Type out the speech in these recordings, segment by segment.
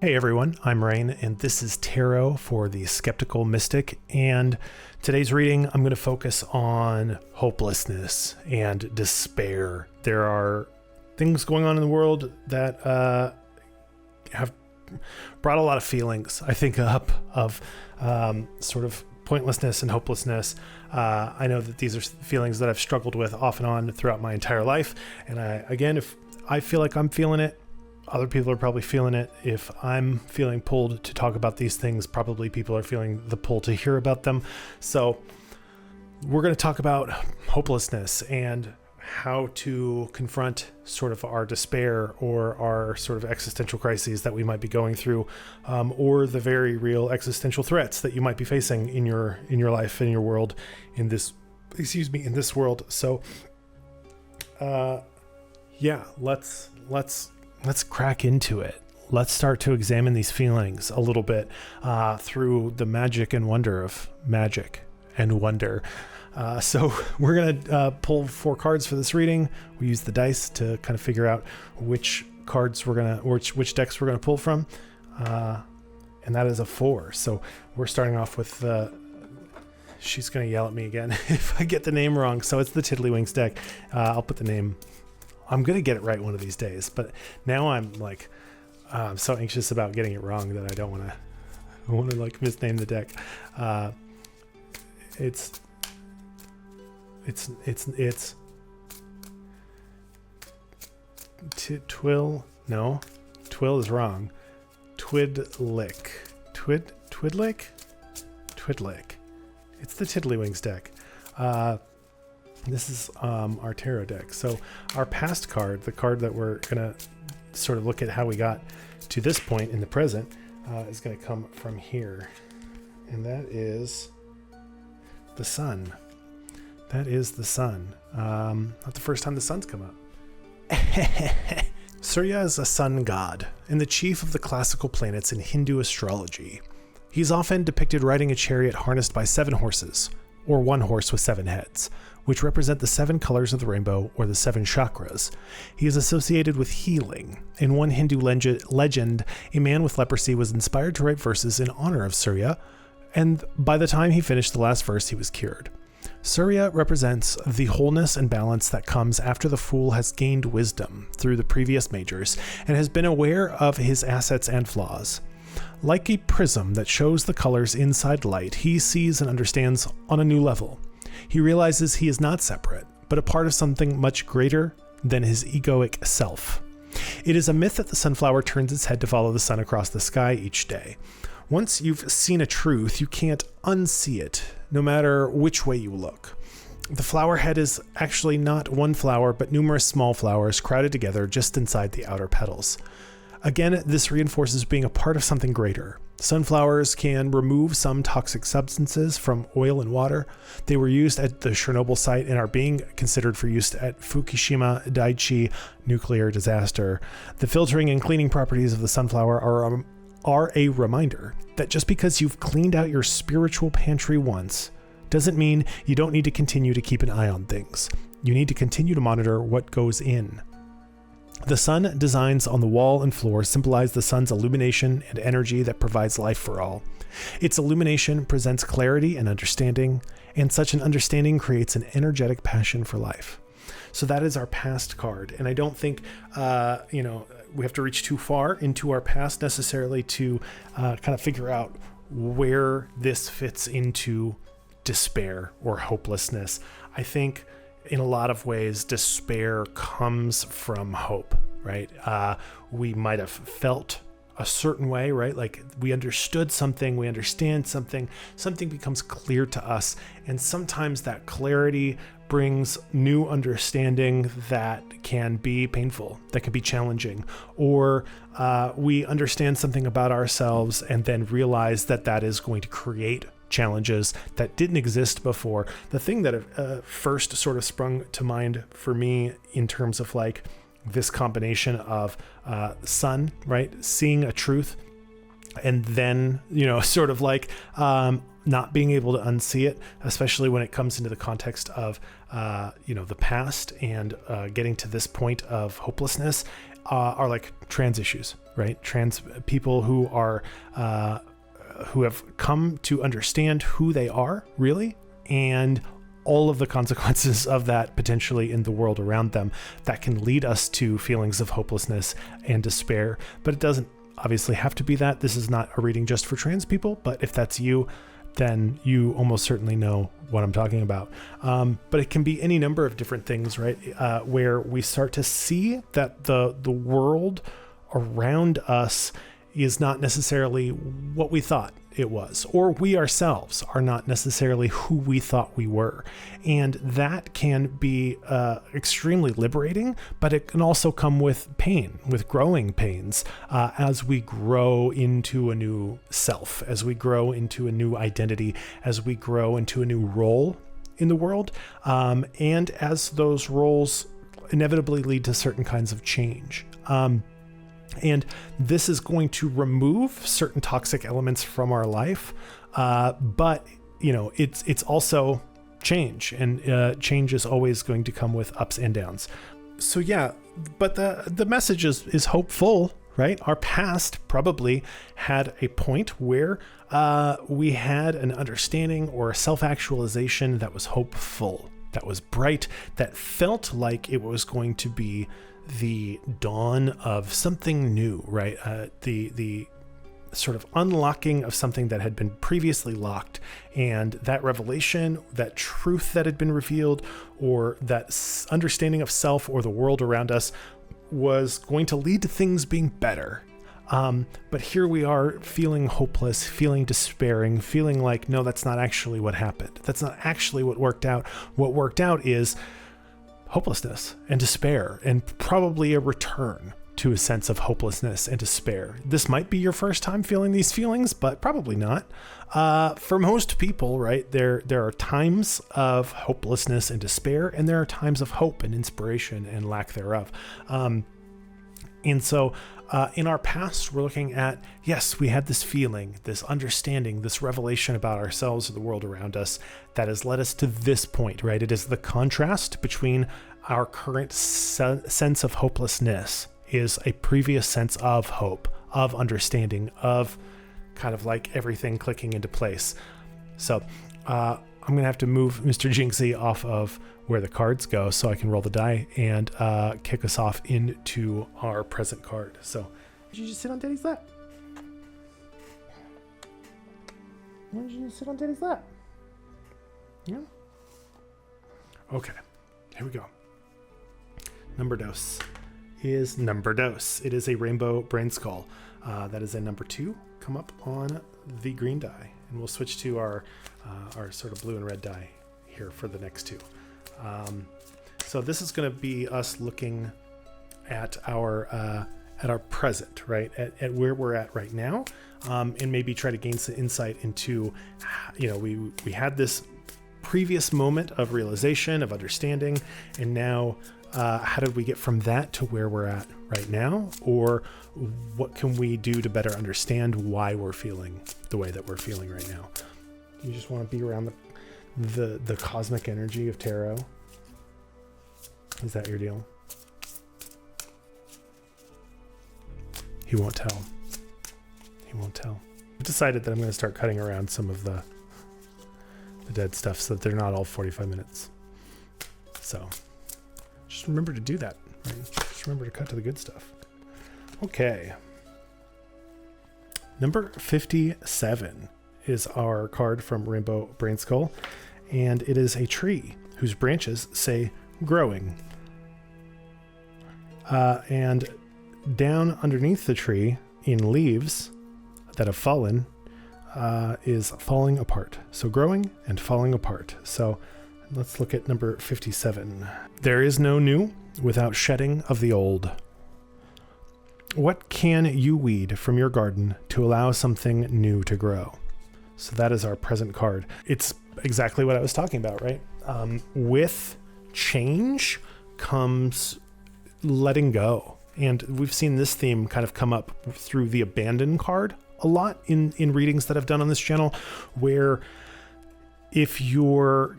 Hey everyone, I'm Rain, and this is Tarot for the Skeptical Mystic. And today's reading, I'm going to focus on hopelessness and despair. There are things going on in the world that have brought a lot of feelings, I think, up of sort of pointlessness and hopelessness. I know that these are feelings that I've struggled with off and on throughout my entire life. And if I feel like I'm feeling it, other people are probably feeling it. If I'm feeling pulled to talk about these things, probably people are feeling the pull to hear about them. So we're going to talk about hopelessness and how to confront sort of our despair or our sort of existential crises that we might be going through, or the very real existential threats that you might be facing in your life, in your world, in this world. So, let's crack into it. Let's start to examine these feelings a little bit through the magic and wonder of magic and wonder. So we're going to pull 4 cards for this reading. We use the dice to kind of figure out which cards which decks we're going to pull from. And that is a 4. So we're starting off with she's going to yell at me again if I get the name wrong. So it's the Tiddlywinks deck. I'll put the name. I'm going to get it right one of these days, but now I'm like, I'm so anxious about getting it wrong that I want to like misname the deck. It's Twill. No, Twill is wrong. Twidlick. It's the Tiddlywinks deck. This is our tarot deck. So our past card, the card that we're going to sort of look at how we got to this point in the present, is going to come from here. And that is the sun. That is the sun. Not the first time the sun's come up. Surya is a sun god and the chief of the classical planets in Hindu astrology. He's often depicted riding a chariot harnessed by 7 horses, or 1 horse with 7 heads, which represent the 7 colors of the rainbow or the 7 chakras. He is associated with healing. In one Hindu legend, a man with leprosy was inspired to write verses in honor of Surya, and by the time he finished the last verse, he was cured. Surya represents the wholeness and balance that comes after the fool has gained wisdom through the previous majors and has been aware of his assets and flaws. Like a prism that shows the colors inside light, he sees and understands on a new level. He realizes he is not separate, but a part of something much greater than his egoic self. It is a myth that the sunflower turns its head to follow the sun across the sky each day. Once you've seen a truth, you can't unsee it, no matter which way you look. The flower head is actually not one flower, but numerous small flowers crowded together just inside the outer petals. Again, this reinforces being a part of something greater. Sunflowers can remove some toxic substances from oil and water. They were used at the Chernobyl site and are being considered for use at Fukushima Daiichi nuclear disaster. The filtering and cleaning properties of the sunflower are a reminder that just because you've cleaned out your spiritual pantry once doesn't mean you don't need to continue to keep an eye on things. You need to continue to monitor what goes in. The sun designs on the wall and floor symbolize the sun's illumination and energy that provides life for all. Its illumination presents clarity and understanding, and such an understanding creates an energetic passion for life. So that is our past card. And I don't think, we have to reach too far into our past necessarily to kind of figure out where this fits into despair or hopelessness. I think in a lot of ways, despair comes from hope, right? We might have felt a certain way, right? Like we understood something, we understand something becomes clear to us. And sometimes that clarity brings new understanding that can be painful, that can be challenging, or we understand something about ourselves and then realize that that is going to create challenges that didn't exist before. The thing that first sort of sprung to mind for me in terms of like this combination of sun, right? Seeing a truth and then, sort of like not being able to unsee it, especially when it comes into the context of, the past and getting to this point of hopelessness. are like trans issues, right? Trans people who are who have come to understand who they are really, and all of the consequences of that potentially in the world around them that can lead us to feelings of hopelessness and despair. But it doesn't obviously have to be that. This is not a reading just for trans people, but if that's you, then you almost certainly know what I'm talking about. But it can be any number of different things, right? Where we start to see that the world around us is not necessarily what we thought it was, or we ourselves are not necessarily who we thought we were. And that can be extremely liberating, but it can also come with pain, with growing pains, as we grow into a new self, as we grow into a new identity, as we grow into a new role in the world, and as those roles inevitably lead to certain kinds of change. And this is going to remove certain toxic elements from our life, but it's also change, and change is always going to come with ups and downs. So yeah, but the message is hopeful, right? Our past probably had a point where we had an understanding or a self-actualization that was hopeful, that was bright, that felt like it was going to be the dawn of something new, right? The sort of unlocking of something that had been previously locked, and that revelation, that truth that had been revealed, or that understanding of self or the world around us was going to lead to things being better. But here we are feeling hopeless, feeling despairing, feeling like, no, that's not actually what happened. That's not actually what worked out. What worked out is hopelessness and despair, and probably a return to a sense of hopelessness and despair. This might be your first time feeling these feelings, but probably not. For most people, right, there are times of hopelessness and despair, and there are times of hope and inspiration and lack thereof. And so in our past, we're looking at, yes, we had this feeling, this understanding, this revelation about ourselves or the world around us that has led us to this point, right? It is the contrast between our current sense of hopelessness is a previous sense of hope, of understanding, of kind of like everything clicking into place. So I'm going to have to move Mr. Jinxie off of where the cards go so I can roll the die and kick us off into our present card. So did you just sit on Daddy's lap? Why did you just sit on Daddy's lap? Yeah. Okay, here we go. Number dose is number dose. It is a rainbow brain skull. That is a number 2. Come up on the green die, and we'll switch to our sort of blue and red die here for the next 2. So this is going to be us looking at our present, right? At where we're at right now, and maybe try to gain some insight into, we had this previous moment of realization, of understanding, and now how did we get from that to where we're at right now? Or what can we do to better understand why we're feeling the way that we're feeling right now? You just want to be around the cosmic energy of tarot. Is that your deal? He won't tell. He won't tell. I decided that I'm going to start cutting around some of the dead stuff so that they're not all 45 minutes. So just remember to do that. Right? Just remember to cut to the good stuff. Okay. Number 57 is our card from Rainbow Brain Skull, and it is a tree whose branches say growing. And down underneath the tree, in leaves that have fallen, is falling apart. So growing and falling apart. So let's look at number 57. There is no new without shedding of the old. What can you weed from your garden to allow something new to grow? So that is our present card. It's exactly what I was talking about, right? With change comes letting go. And we've seen this theme kind of come up through the abandon card a lot in readings that I've done on this channel, where if you're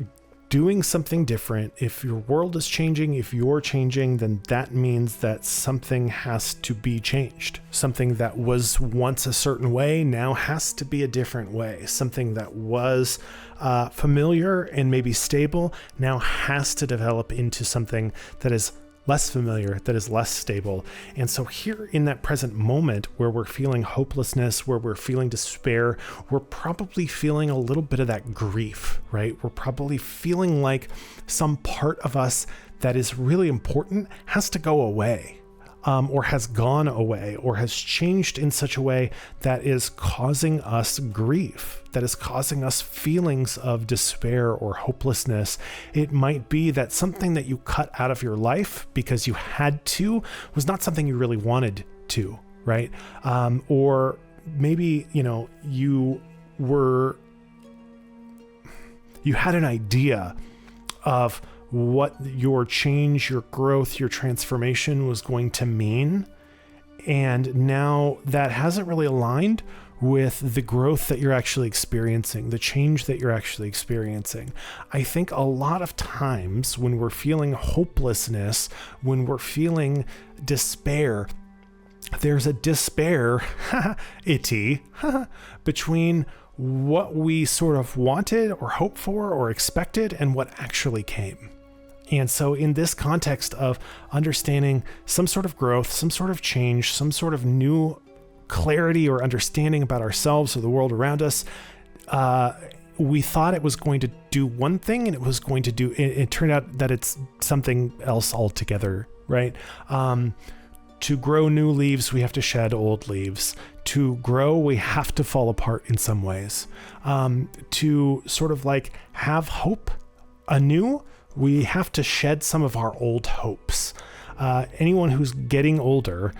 doing something different, if your world is changing, if you're changing, then that means that something has to be changed. Something that was once a certain way now has to be a different way. Something that was familiar and maybe stable now has to develop into something that is less familiar, that is less stable. And so here in that present moment where we're feeling hopelessness, where we're feeling despair, we're probably feeling a little bit of that grief, right? We're probably feeling like some part of us that is really important has to go away. Or has gone away, or has changed in such a way that is causing us grief, that is causing us feelings of despair or hopelessness. It might be that something that you cut out of your life because you had to was not something you really wanted to, right? Or maybe, you had an idea of what your change, your growth, your transformation was going to mean. And now that hasn't really aligned with the growth that you're actually experiencing, the change that you're actually experiencing. I think a lot of times when we're feeling hopelessness, when we're feeling despair, there's a despair, between what we sort of wanted or hoped for or expected and what actually came. And so in this context of understanding some sort of growth, some sort of change, some sort of new clarity or understanding about ourselves or the world around us, we thought it was going to do one thing and it turned out that it's something else altogether, right? To grow new leaves, we have to shed old leaves. To grow, we have to fall apart in some ways. To sort of like have hope anew, we have to shed some of our old hopes. Anyone who's getting older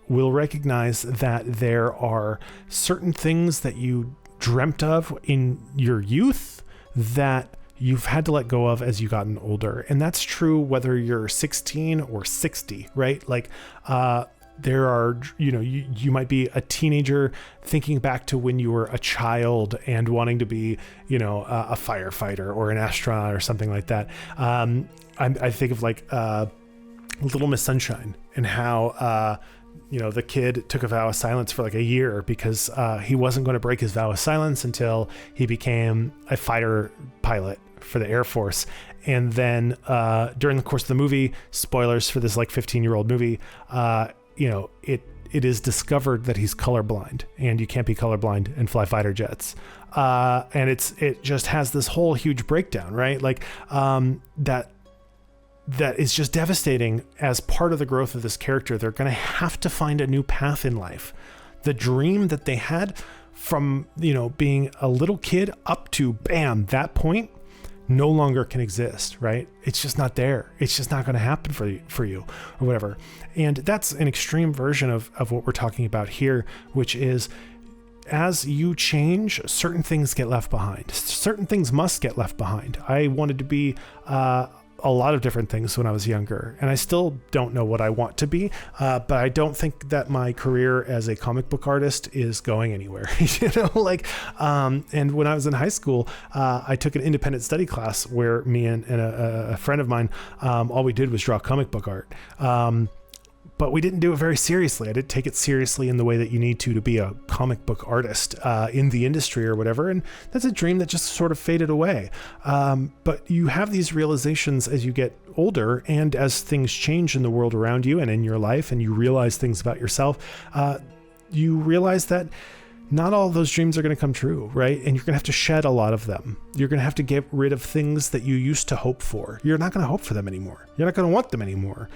will recognize that there are certain things that you dreamt of in your youth that you've had to let go of as you've gotten older. And that's true whether you're 16 or 60, right? Like, there are, you might be a teenager thinking back to when you were a child and wanting to be, a firefighter or an astronaut or something like that. I think of like Little Miss Sunshine and how, the kid took a vow of silence for like a year because he wasn't going to break his vow of silence until he became a fighter pilot for the Air Force. And then during the course of the movie, spoilers for this like 15-year-old movie, it is discovered that he's colorblind, and you can't be colorblind and fly fighter jets. And it just has this whole huge breakdown, right? Like that is just devastating as part of the growth of this character. They're going to have to find a new path in life. The dream that they had from, being a little kid up to bam, that point no longer can exist, right? It's just not there. It's just not going to happen for you or whatever. And that's an extreme version of what we're talking about here, which is as you change, certain things get left behind. Certain things must get left behind. I wanted to be a lot of different things when I was younger, and I still don't know what I want to be, but I don't think that my career as a comic book artist is going anywhere. And when I was in high school, I took an independent study class where me and a friend of mine, all we did was draw comic book art. But we didn't do it very seriously. I didn't take it seriously in the way that you need to be a comic book artist in the industry or whatever. And that's a dream that just sort of faded away. But you have these realizations as you get older and as things change in the world around you and in your life, and you realize things about yourself. You realize that not all of those dreams are going to come true, right? And you're going to have to shed a lot of them. You're going to have to get rid of things that you used to hope for. You're not going to hope for them anymore. You're not going to want them anymore.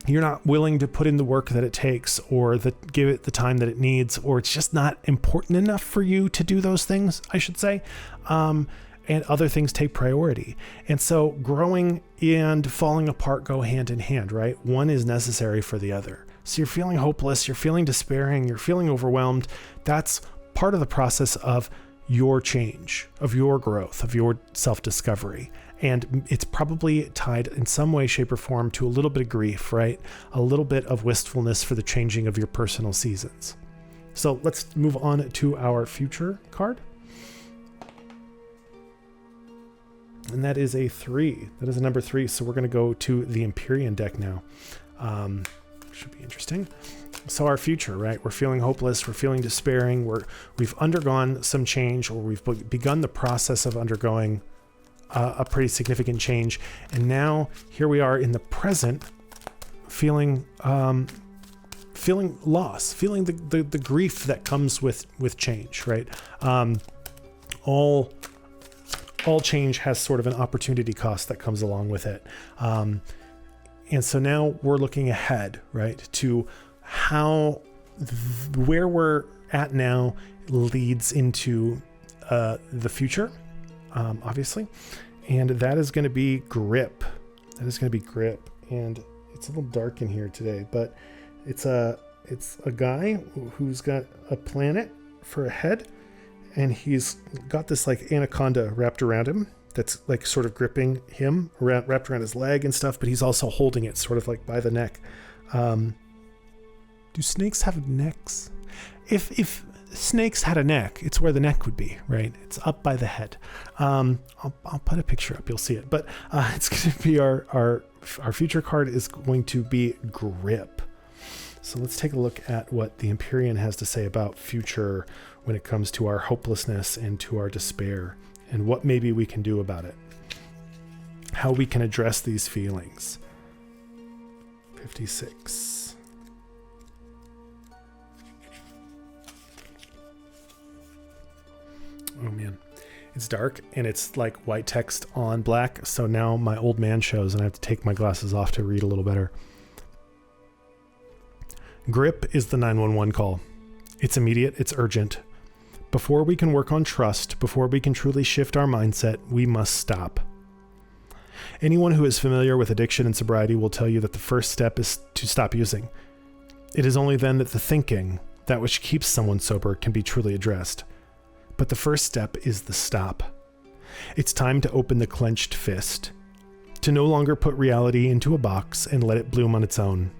You're not willing to put in the work that it takes or give it the time that it needs, or it's just not important enough for you to do those things, I should say. And other things take priority. And so growing and falling apart go hand in hand, right? One is necessary for the other. So you're feeling hopeless, you're feeling despairing, you're feeling overwhelmed. That's part of the process of your change, of your growth, of your self-discovery. And it's probably tied in some way, shape, or form to a little bit of grief, right? A little bit of wistfulness for the changing of your personal seasons. So let's move on to our future card. And that is a 3. That is a number 3. So we're going to go to the Empyrean deck now. Should be interesting. So our future, right? We're feeling hopeless. We're feeling despairing. We've undergone some change, or we've begun the process of undergoing a pretty significant change. And now here we are in the present, feeling loss, feeling the grief that comes with change, right? All change has sort of an opportunity cost that comes along with it. And so now we're looking ahead, right, to how where we're at now leads into the future, obviously. And that is going to be grip. That is going to be grip. And it's a little dark in here today, but it's a guy who's got a planet for a head, and he's got this like anaconda wrapped around him that's like sort of gripping him, wrapped around his leg and stuff, but he's also holding it sort of like by the neck. Do snakes have necks? If snakes had a neck, it's where the neck would be, right? It's up by the head. I'll put a picture up, you'll see it. But it's going to be our future card is going to be grip. So let's take a look at what the Empyrean has to say about future when it comes to our hopelessness and to our despair, and what maybe we can do about it. How we can address these feelings. 56. Oh man, it's dark and it's like white text on black. So now my old man shows and I have to take my glasses off to read a little better. Grip is the 911 call. It's immediate, it's urgent. Before we can work on trust, before we can truly shift our mindset, we must stop. Anyone who is familiar with addiction and sobriety will tell you that the first step is to stop using. It is only then that the thinking, that which keeps someone sober, can be truly addressed. But the first step is the stop. It's time to open the clenched fist, to no longer put reality into a box and let it bloom on its own.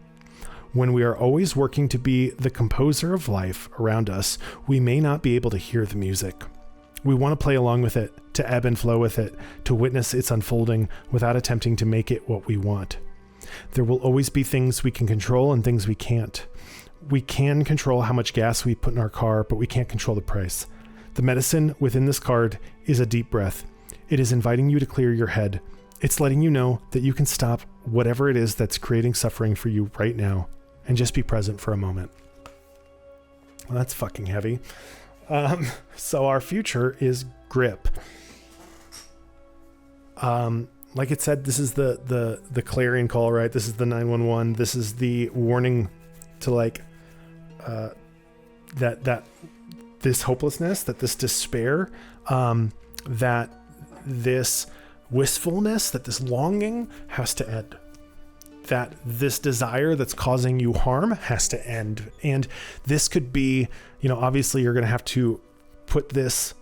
When we are always working to be the composer of life around us, we may not be able to hear the music. We want to play along with it, to ebb and flow with it, to witness its unfolding without attempting to make it what we want. There will always be things we can control and things we can't. We can control how much gas we put in our car, but we can't control the price. The medicine within this card is a deep breath. It is inviting you to clear your head. It's letting you know that you can stop whatever it is that's creating suffering for you right now and just be present for a moment. Well, that's fucking heavy. So our future is grip. Like it said, this is the clarion call, right? This is the 911. This is the warning to like that this hopelessness, that this despair, that this wistfulness, that this longing has to end. That this desire that's causing you harm has to end. And this could be, obviously you're going to have to put this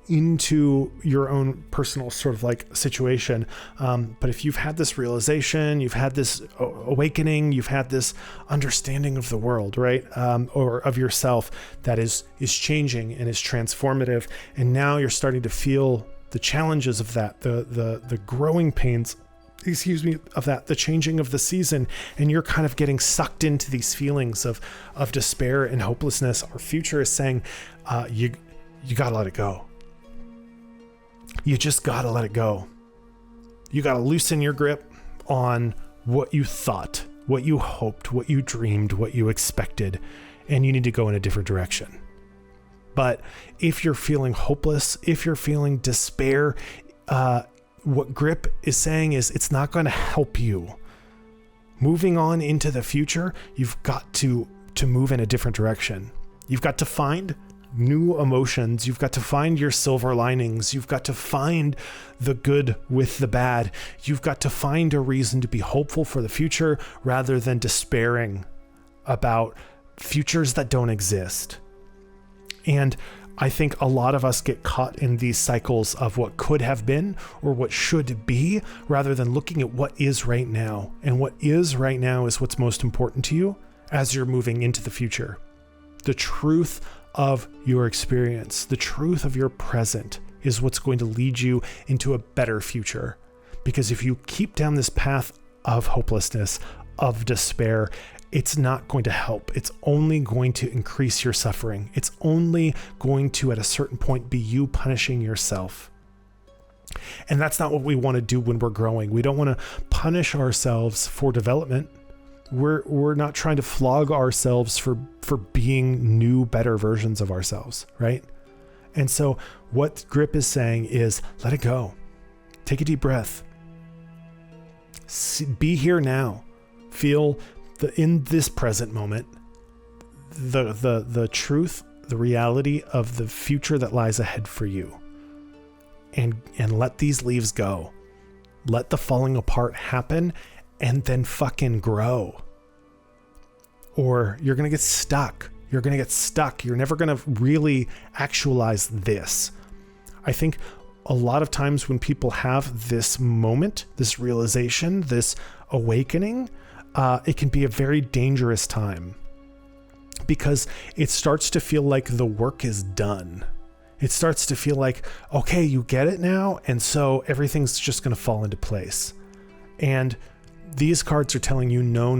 into your own personal sort of like situation. But if you've had this realization, you've had this awakening, you've had this understanding of the world, right? Or of yourself that is changing and is transformative. And now you're starting to feel the challenges of that, the growing pains, of that, the changing of the season, and you're kind of getting sucked into these feelings of despair and hopelessness. Our future is saying, you gotta let it go. You just gotta let it go. You gotta loosen your grip on what you thought, what you hoped, what you dreamed, what you expected, and you need to go in a different direction. But if you're feeling hopeless, if you're feeling despair, what grip is saying is it's not going to help you. Moving on into the future, you've got to move in a different direction. You've got to find new emotions. You've got to find your silver linings. You've got to find the good with the bad. You've got to find a reason to be hopeful for the future rather than despairing about futures that don't exist. And I think a lot of us get caught in these cycles of what could have been or what should be, rather than looking at what is right now. And what is right now is what's most important to you as you're moving into the future. The truth of your experience, the truth of your present, is what's going to lead you into a better future. Because if you keep down this path of hopelessness, of despair, it's not going to help. It's only going to increase your suffering. It's only going to, at a certain point, be you punishing yourself. And that's not what we want to do when we're growing. We don't want to punish ourselves for development. We're not trying to flog ourselves for being new, better versions of ourselves, right? And so what Grip is saying is, let it go. Take a deep breath. Be here now. Feel in this present moment, the truth, the reality of the future that lies ahead for you. And let these leaves go. Let the falling apart happen, and then fucking grow. Or you're going to get stuck. You're going to get stuck. You're never going to really actualize this. I think a lot of times when people have this moment, this realization, this awakening, it can be a very dangerous time, because it starts to feel like the work is done. It starts to feel like, okay, you get it now, and so everything's just going to fall into place. And these cards are telling you, no.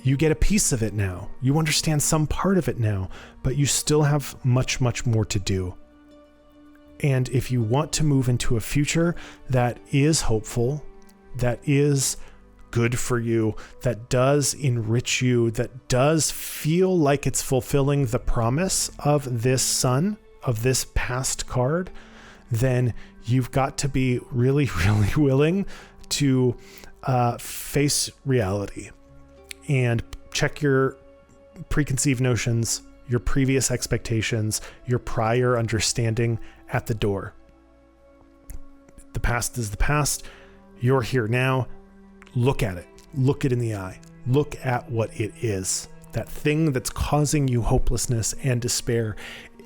You get a piece of it now. You understand some part of it now, but you still have much, much more to do. And if you want to move into a future that is hopeful, that is good for you, that does enrich you, that does feel like it's fulfilling the promise of this sun, of this past card, then you've got to be really, really willing to face reality and check your preconceived notions, your previous expectations, your prior understanding at the door. The past is the past. You're here now. Look at it. Look it in the eye. Look at what it is. That thing that's causing you hopelessness and despair,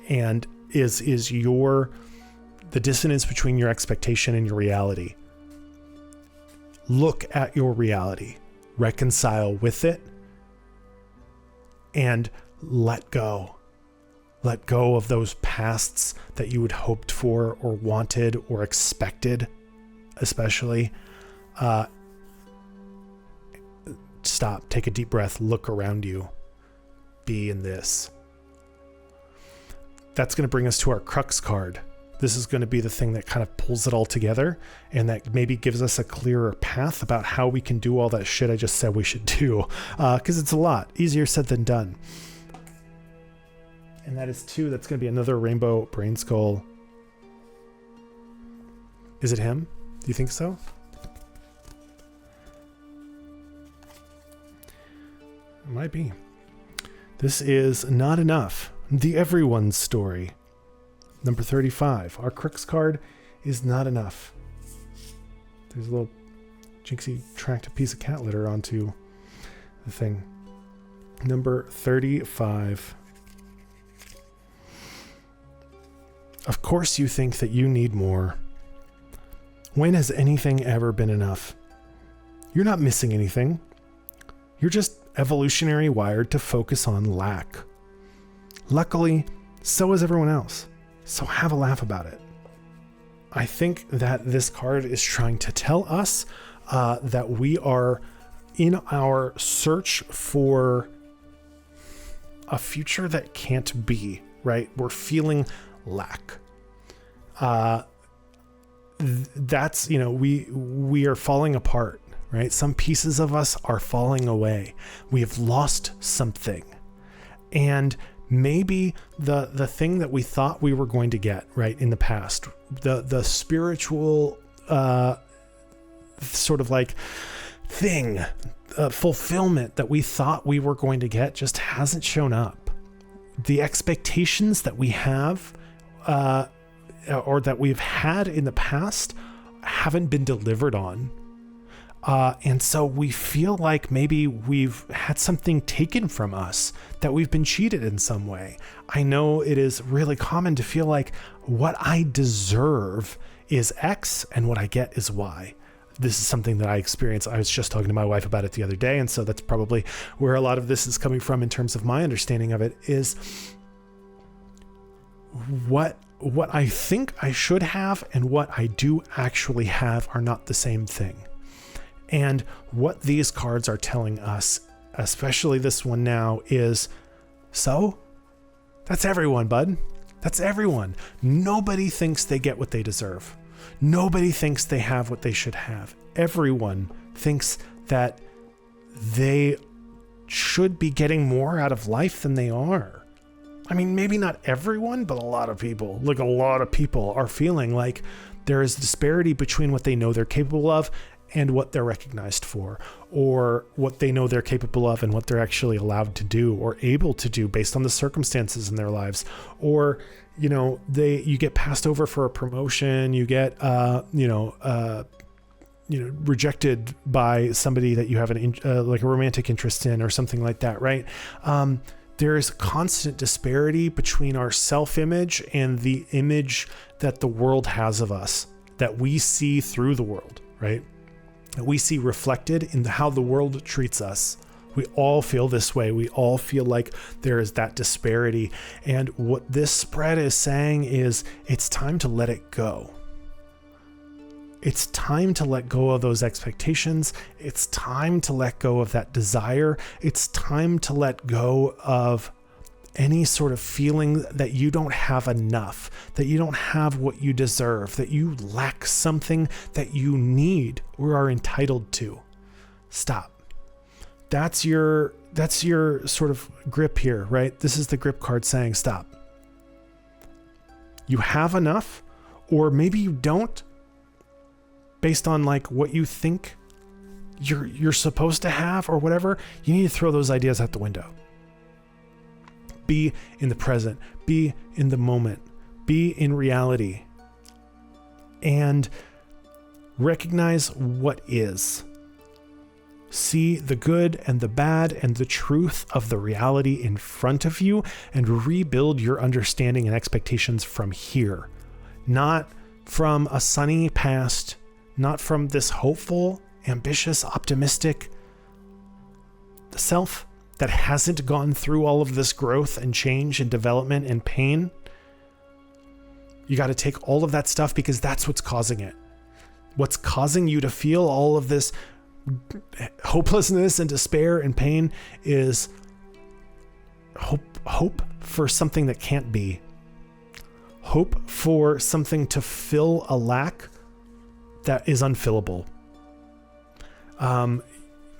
and is the dissonance between your expectation and your reality. Look at your reality. Reconcile with it. And let go. Let go of those pasts that you had hoped for or wanted or expected, especially. Stop, take a deep breath, look around you, be in this. That's going to bring us to our crux card. This is going to be the thing that kind of pulls it all together, and that maybe gives us a clearer path about how we can do all that shit I just said we should do, because it's a lot easier said than done. And that is 2. That's going to be another rainbow brain skull. Is it him? Do you think so? It might be. This is Not Enough, the Everyone's Story. Number 35. Our crux card is Not Enough. There's a little Jinxie tracked a piece of cat litter onto the thing. Number 35. Of course you think that you need more. When has anything ever been enough? You're not missing anything. You're just evolutionary wired to focus on lack. Luckily, so is everyone else. So have a laugh about it. I think that this card is trying to tell us that we are in our search for a future that can't be, right? We're feeling lack. That's, we are falling apart, right? Some pieces of us are falling away. We have lost something. And maybe the thing that we thought we were going to get, right, in the past, the spiritual sort of like thing, fulfillment that we thought we were going to get just hasn't shown up. The expectations that we have or that we've had in the past haven't been delivered on. And so we feel like maybe we've had something taken from us, that we've been cheated in some way. I know it is really common to feel like what I deserve is X and what I get is Y. This is something that I experience. I was just talking to my wife about it the other day. And so that's probably where a lot of this is coming from in terms of my understanding of it is what I think I should have and what I do actually have are not the same thing. And what these cards are telling us, especially this one now, is, so that's everyone, bud. That's everyone. Nobody thinks they get what they deserve. Nobody thinks they have what they should have. Everyone thinks that they should be getting more out of life than they are. I mean, maybe not everyone, but a lot of people. Like, a lot of people are feeling like there is disparity between what they know they're capable of and what they're recognized for, or what they know they're capable of and what they're actually allowed to do or able to do based on the circumstances in their lives. Or, you know, you get passed over for a promotion, you get, rejected by somebody that you have like a romantic interest in or something like that, right? There is constant disparity between our self-image and the image that the world has of us, that we see through the world, right? That we see reflected in how the world treats us. We all feel this way. We all feel like there is that disparity. And what this spread is saying is, it's time to let it go. It's time to let go of those expectations. It's time to let go of that desire. It's time to let go of any sort of feeling that you don't have enough, that you don't have what you deserve, that you lack something that you need or are entitled to. Stop. That's your sort of grip here, right? This is the grip card saying stop. You have enough, or maybe you don't, based on like what you think you're supposed to have or whatever. You need to throw those ideas out the window. Be in the present, be in the moment, be in reality, and recognize what is. See the good and the bad and the truth of the reality in front of you, and rebuild your understanding and expectations from here, not from a sunny past, not from this hopeful, ambitious, optimistic self that hasn't gone through all of this growth and change and development and pain. You got to take all of that stuff, because that's what's causing it. What's causing you to feel all of this hopelessness and despair and pain is hope for something that can't be. Hope for something to fill a lack that is unfillable.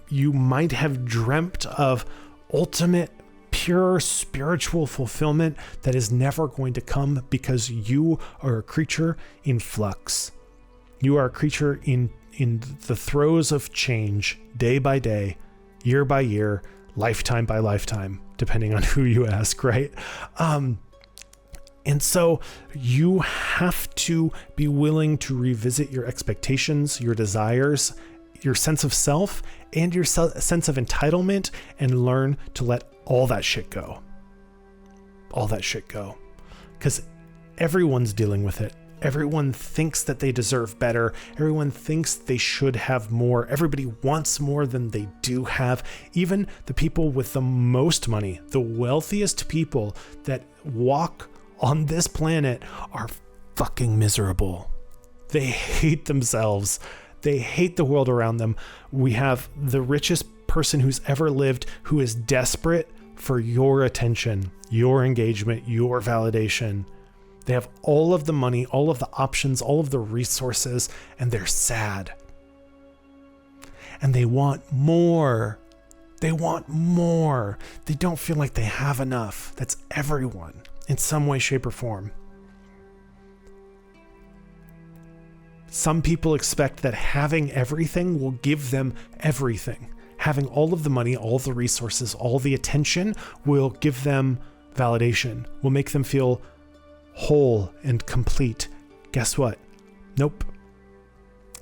You might have dreamt of ultimate, pure spiritual fulfillment that is never going to come, because you are a creature in flux. You are a creature in the throes of change, day by day, year by year, lifetime by lifetime, depending on who you ask, right? And so you have to be willing to revisit your expectations, your desires, your sense of self, and your sense of entitlement, and learn to let all that shit go. All that shit go. Because everyone's dealing with it. Everyone thinks that they deserve better. Everyone thinks they should have more. Everybody wants more than they do have. Even the people with the most money, the wealthiest people that walk on this planet, are fucking miserable. They hate themselves. They hate the world around them. We have the richest person who's ever lived who is desperate for your attention, your engagement, your validation. They have all of the money, all of the options, all of the resources, and they're sad. And they want more. They want more. They don't feel like they have enough. That's everyone in some way, shape, or form. Some people expect that having everything will give them everything. Having all of the money, all the resources, all the attention will give them validation, will make them feel whole and complete. Guess what? Nope.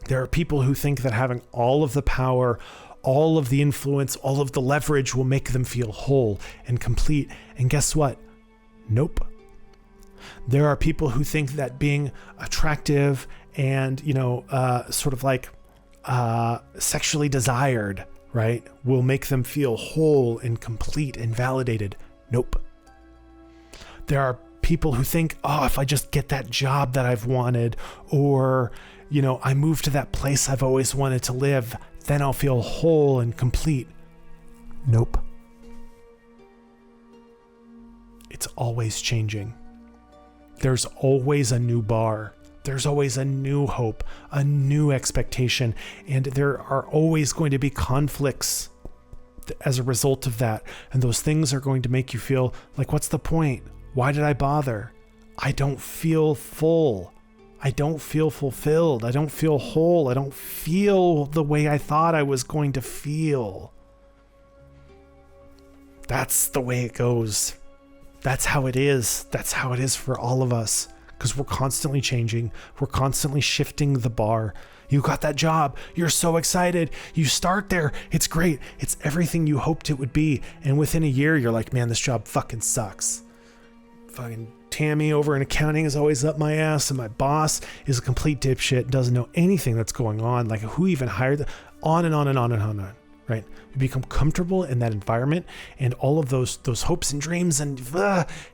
There are people who think that having all of the power, all of the influence, all of the leverage will make them feel whole and complete. And guess what? Nope. There are people who think that being attractive and, sort of like sexually desired, right, will make them feel whole and complete and validated. Nope. There are people who think, oh, if I just get that job that I've wanted, or, you know, I move to that place I've always wanted to live, then I'll feel whole and complete. Nope. It's always changing. There's always a new bar. There's always a new hope, a new expectation, and there are always going to be conflicts as a result of that. And those things are going to make you feel like, what's the point? Why did I bother? I don't feel full. I don't feel fulfilled. I don't feel whole. I don't feel the way I thought I was going to feel. That's the way it goes. That's how it is. That's how it is for all of us. Because we're constantly changing. We're constantly shifting the bar. You got that job. You're so excited. You start there. It's great. It's everything you hoped it would be. And within a year, you're like, man, this job fucking sucks. Fucking Tammy over in accounting is always up my ass. And my boss is a complete dipshit. Doesn't know anything that's going on. Like, who even hired them? On and on and on and on. Right? You become comfortable in that environment. And all of those hopes and dreams and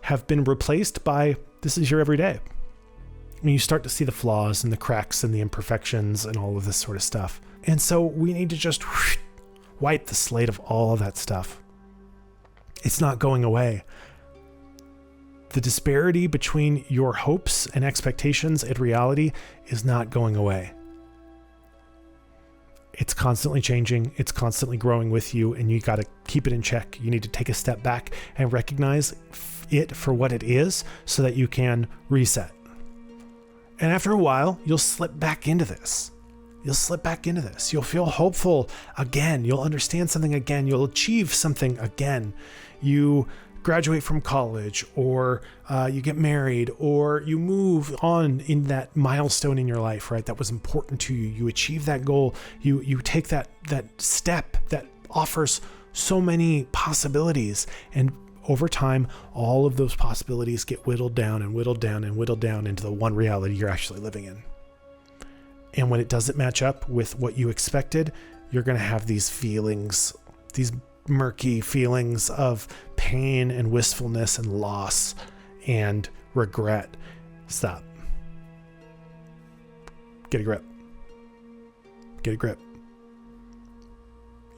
have been replaced by, this is your everyday. I mean, you start to see the flaws and the cracks and the imperfections and all of this sort of stuff. And so we need to just wipe the slate of all of that stuff. It's not going away. The disparity between your hopes and expectations and reality is not going away. It's constantly changing. It's constantly growing with you, and you got to keep it in check. You need to take a step back and recognize it for what it is so that you can reset. And after a while, you'll slip back into this. You'll feel hopeful again. You'll understand something again. You'll achieve something again. You graduate from college, or you get married, or you move on in that milestone in your life, right? That was important to you. You achieve that goal. You take that step that offers so many possibilities. And over time, all of those possibilities get whittled down and whittled down and whittled down into the one reality you're actually living in. And when it doesn't match up with what you expected, you're going to have these feelings, these murky feelings of pain and wistfulness and loss and regret. Stop. Get a grip. Get a grip.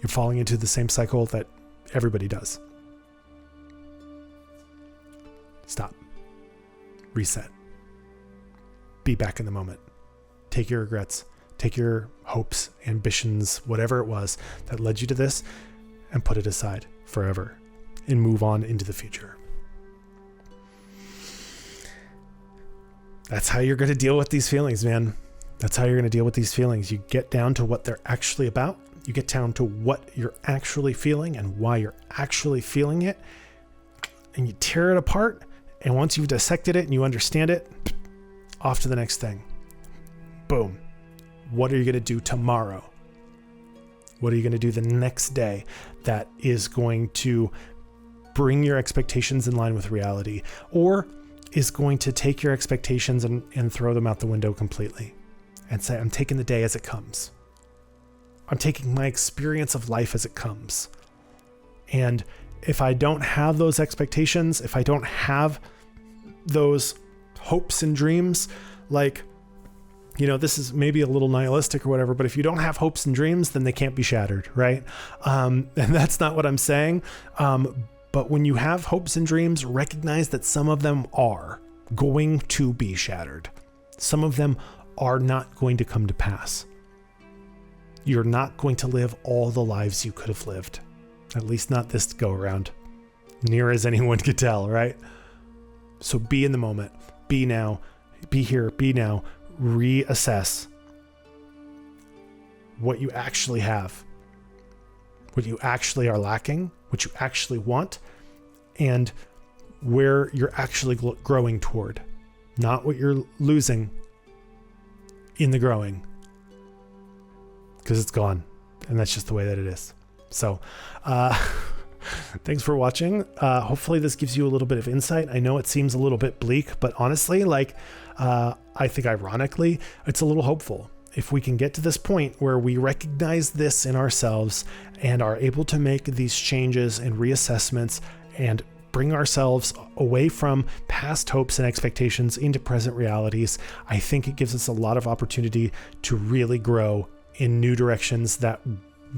You're falling into the same cycle that everybody does. Stop. Reset. Be back in the moment. Take your regrets, take your hopes, ambitions, whatever it was that led you to this, and put it aside forever and move on into the future. That's how you're going to deal with these feelings, man. That's how you're going to deal with these feelings. You get down to what they're actually about. You get down to what you're actually feeling and why you're actually feeling it. And you tear it apart. And once you've dissected it and you understand it, off to the next thing. Boom. What are you going to do tomorrow? What are you going to do the next day that is going to bring your expectations in line with reality, or is going to take your expectations and throw them out the window completely and say, I'm taking the day as it comes. I'm taking my experience of life as it comes. And if I don't have those expectations, if I don't have those hopes and dreams, like, you know, this is maybe a little nihilistic or whatever, but if you don't have hopes and dreams, then they can't be shattered, right? And that's not what I'm saying. But when you have hopes and dreams, recognize that some of them are going to be shattered. Some of them are not going to come to pass. You're not going to live all the lives you could have lived. At least not this go around, near as anyone could tell, right? So be in the moment, be now, be here, be now, reassess what you actually have, what you actually are lacking, what you actually want, and where you're actually growing toward, not what you're losing in the growing, because it's gone, and that's just the way that it is. So, thanks for watching. Hopefully this gives you a little bit of insight. I know it seems a little bit bleak, but honestly, I think ironically, it's a little hopeful. If we can get to this point where we recognize this in ourselves and are able to make these changes and reassessments and bring ourselves away from past hopes and expectations into present realities, I think it gives us a lot of opportunity to really grow in new directions that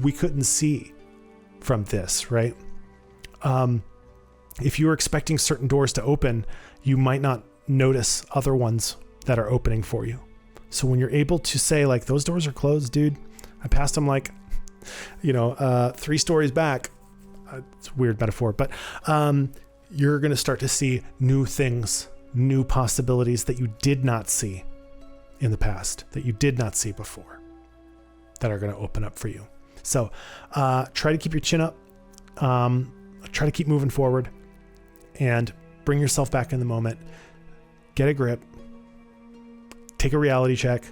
we couldn't see from this, right? If you're expecting certain doors to open, you might not notice other ones that are opening for you. So when you're able to say, like, those doors are closed, dude, I passed them like, 3 stories back. It's a weird metaphor, but you're going to start to see new things, new possibilities that you did not see in the past, that you did not see before, that are going to open up for you. So try to keep your chin up, try to keep moving forward, and bring yourself back in the moment. Get a grip, take a reality check,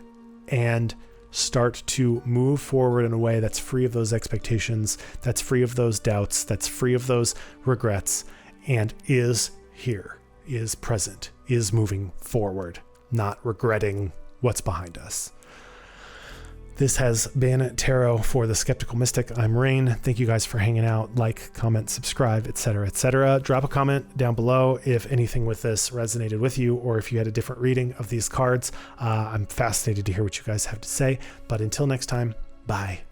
and start to move forward in a way that's free of those expectations, that's free of those doubts, that's free of those regrets, and is here, is present, is moving forward, not regretting what's behind us. This has been Tarot for the Skeptical Mystic. I'm Rain. Thank you guys for hanging out. Like, comment, subscribe, etc., etc. Drop a comment down below if anything with this resonated with you, or if you had a different reading of these cards. I'm fascinated to hear what you guys have to say. But until next time, bye.